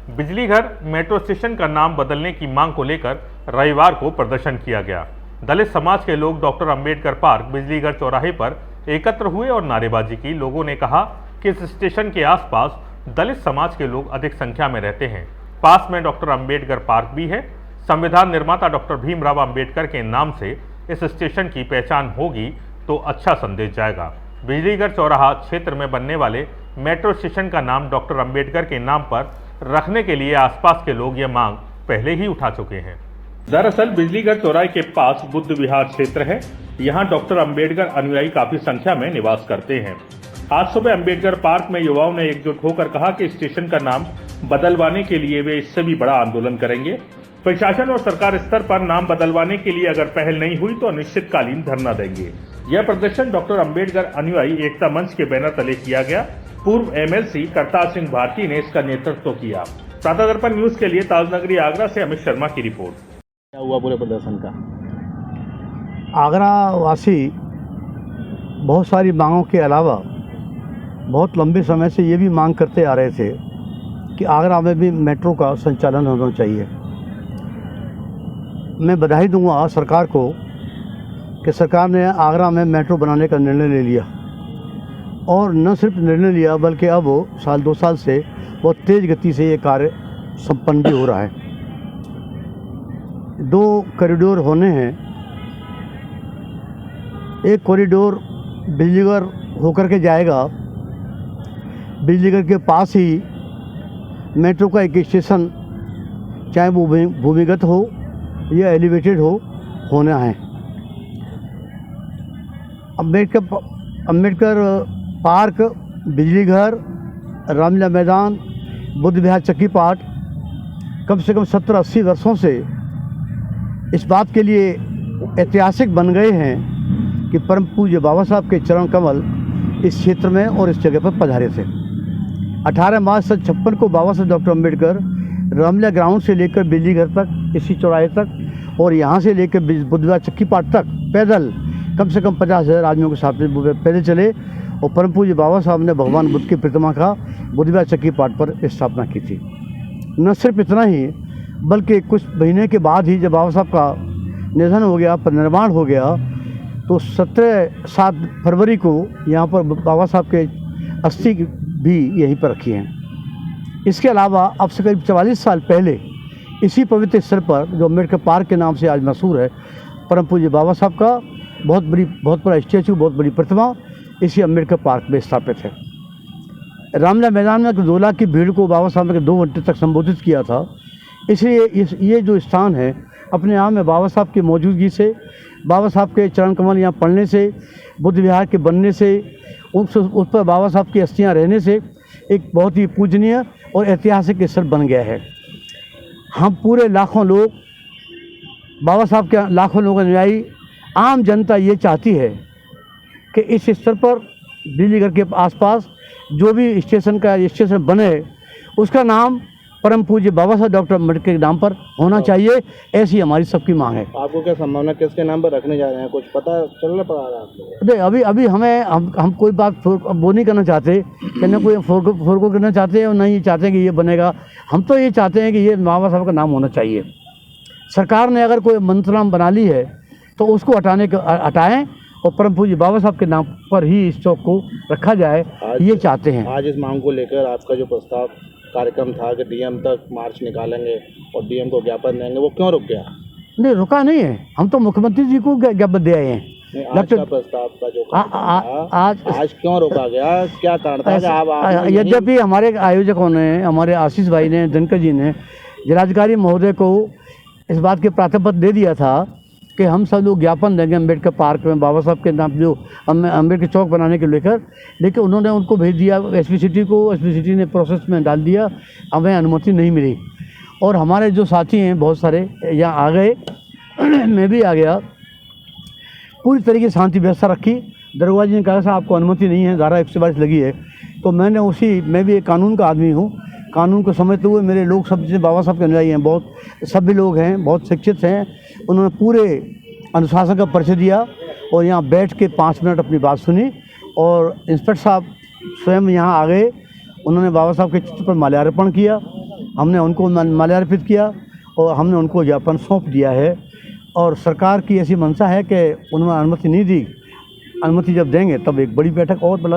बिजली घर metro station का नाम बदलने की मांग को लेकर रविवार को प्रदर्शन किया गया। दलित समाज के लोग डॉक्टर अंबेडकर पार्क बिजली घर चौराहे पर एकत्र हुए और नारेबाजी की। लोगों ने कहा कि इस स्टेशन के आसपास दलित समाज के लोग अधिक संख्या में रहते हैं। पास में डॉक्टर अंबेडकर पार्क भी है। संविधान निर्माता डॉक्टर भीमराव अंबेडकर के नाम से इस स्टेशन की पहचान होगी तो अच्छा संदेश जाएगा। बिजलीघर चौराहा क्षेत्र में बनने वाले मेट्रो स्टेशन का नाम डॉक्टर अंबेडकर के नाम पर रखने के लिए आसपास के लोग ये मांग पहले ही उठा चुके हैं। दरअसल बिजलीघर चौराहे के पास बुद्ध विहार क्षेत्र है। यहाँ डॉक्टर अंबेडकर अनुयायी काफी संख्या में निवास करते हैं। आज सुबह अंबेडकर पार्क में युवाओं ने एकजुट होकर कहा कि स्टेशन का नाम बदलवाने के लिए वे इससे भी बड़ा आंदोलन करेंगे। प्रशासन और सरकार स्तर पर नाम बदलवाने के लिए अगर पहल नहीं हुई तो अनिश्चितकालीन धरना देंगे। यह प्रदर्शन डॉक्टर अंबेडकर अनुयायी एकता मंच के बैनर तले किया गया। पूर्व एमएलसी करतार सिंह भारती ने इसका नेतृत्व किया। प्रातः दर्पण न्यूज के लिए ताजनगरी आगरा से अमित शर्मा की रिपोर्ट। क्या हुआ पूरे प्रदर्शन का? आगरा वासी बहुत सारी मांगों के अलावा बहुत लंबे समय से ये भी मांग करते आ रहे थे कि आगरा में भी मेट्रो का संचालन होना चाहिए। मैं बधाई दूंगा सरकार को कि सरकार ने आगरा में मेट्रो बनाने का निर्णय ले लिया, और न सिर्फ निर्णय लिया बल्कि अब 2 साल से बहुत तेज़ गति से ये कार्य संपन्न भी हो रहा है। 2 कॉरिडोर होने हैं। एक कॉरिडोर बिजलीघर होकर के जाएगा। बिजलीघर के पास ही मेट्रो का एक स्टेशन, चाहे वो भूमिगत हो या एलिवेटेड हो, होना है। अंबेडकर पार्क, बिजलीघर, रामलीला मैदान, बुद्ध विहार चक्की पाठ कम से कम 70-80 वर्षों से इस बात के लिए ऐतिहासिक बन गए हैं कि परम पूज्य बाबा साहब के चरण कमल इस क्षेत्र में और इस जगह पर पधारे थे। 18 मार्च 1956 को बाबा साहब डॉक्टर अंबेडकर रामलीला ग्राउंड से लेकर बिजलीघर तक, इसी चौराहे तक, और यहाँ से लेकर बुद्ध विहार चक्की पाठ तक पैदल कम से कम 50,000 आदमियों के साथ पैदल चले, और परम पूज्य बाबा साहब ने भगवान बुद्ध की प्रतिमा का बुद्ध विहार चक्की पाठ पर स्थापना की थी। न सिर्फ इतना ही बल्कि कुछ महीने के बाद ही जब बाबा साहब का निधन हो गया, परिनिर्वाण हो गया, तो 7 फरवरी को यहाँ पर बाबा साहब के अस्थि भी यहीं पर रखी हैं। इसके अलावा अब से करीब 44 साल पहले इसी पवित्र स्थल पर, जो अम्बेडकर पार्क के नाम से आज मशहूर है, परम पूज्य बाबा साहब का बहुत बड़ा स्टैचू, बहुत बड़ी प्रतिमा इसी अम्बेडकर पार्क में स्थापित है। रामलीला मैदान में 2 लाख की भीड़ को बाबा साहब ने 2 घंटे तक संबोधित किया था। इसलिए ये जो स्थान है अपने आप में बाबा साहब की मौजूदगी से, बाबा साहब के चरण कमल यहाँ पढ़ने से, बुद्ध विहार के बनने से, उस पर बाबा साहब की अस्थियाँ रहने से एक बहुत ही पूजनीय और ऐतिहासिक स्थल बन गया है। हम पूरे लाखों लोग, बाबा साहब के लाखों लोग अनुयायी, आम जनता ये चाहती है कि इस स्थल पर बिजलीघर के आसपास जो भी स्टेशन बने उसका नाम परम पूज्य बाबा साहब डॉक्टर अम्बेडकर के नाम पर होना चाहिए। ऐसी हमारी सबकी मांग है। आपको क्या संभावना, किसके नाम पर रखने जा रहे हैं, कुछ पता चलना पड़ा रहा है आपको? अभी हम कोई बात वो नहीं करना चाहते कि न कोई फोरको करना चाहते हैं और न ही चाहते हैं कि ये बनेगा। हम तो ये चाहते हैं कि ये बाबा साहब का नाम होना चाहिए। सरकार ने अगर कोई मंत्रालय बना ली है तो उसको हटाएं और परम पूज्य बाबा साहब के नाम पर ही इस चौक को रखा जाए, ये चाहते हैं। आज इस मांग को लेकर आपका जो प्रस्ताव कार्यक्रम था कि डीएम तक मार्च निकालेंगे और डीएम को ज्ञापन देंगे, वो क्यों रुक गया? नहीं, रुका नहीं है। हम तो मुख्यमंत्री जी को ज्ञापन दे आए हैं। आज का प्रस्ताव का जो आज क्यों रोका गया, क्या कारण था? यद्यपि हमारे आयोजकों ने, हमारे आशीष भाई ने, दिनकर जी ने जिलाधिकारी महोदय को इस बात के प्रार्थना पत्र दे दिया था कि हम सब लोग ज्ञापन देंगे अम्बेडकर पार्क में बाबा साहब के नाम जो अम्बेडकर चौक बनाने के लेकर, लेकिन उन्होंने उनको भेज दिया एसपी सिटी को। एसपी सिटी ने प्रोसेस में डाल दिया, हमें अनुमति नहीं मिली। और हमारे जो साथी हैं बहुत सारे यहाँ आ गए, मैं भी आ गया। पूरी तरीके से शांति व्यवस्था रखी। दरोगा जी ने कहा साहब आपको अनुमति नहीं है, धारा 122 लगी है। तो मैं भी एक कानून का आदमी हूँ, कानून को समझते हुए मेरे लोग सब जितने बाबा साहब के अनुयायी हैं, बहुत सभ्य लोग हैं, बहुत शिक्षित हैं, उन्होंने पूरे अनुशासन का परिचय दिया और यहाँ बैठ के 5 मिनट अपनी बात सुनी। और इंस्पेक्टर साहब स्वयं यहाँ आ गए, उन्होंने बाबा साहब के चित्र पर माल्यार्पण किया हमने उनको माल्यार्पित किया और हमने उनको ज्ञापन सौंप दिया है। और सरकार की ऐसी मंशा है कि उन्होंने अनुमति नहीं दी, अनुमति जब देंगे तब एक बड़ी बैठक और बुला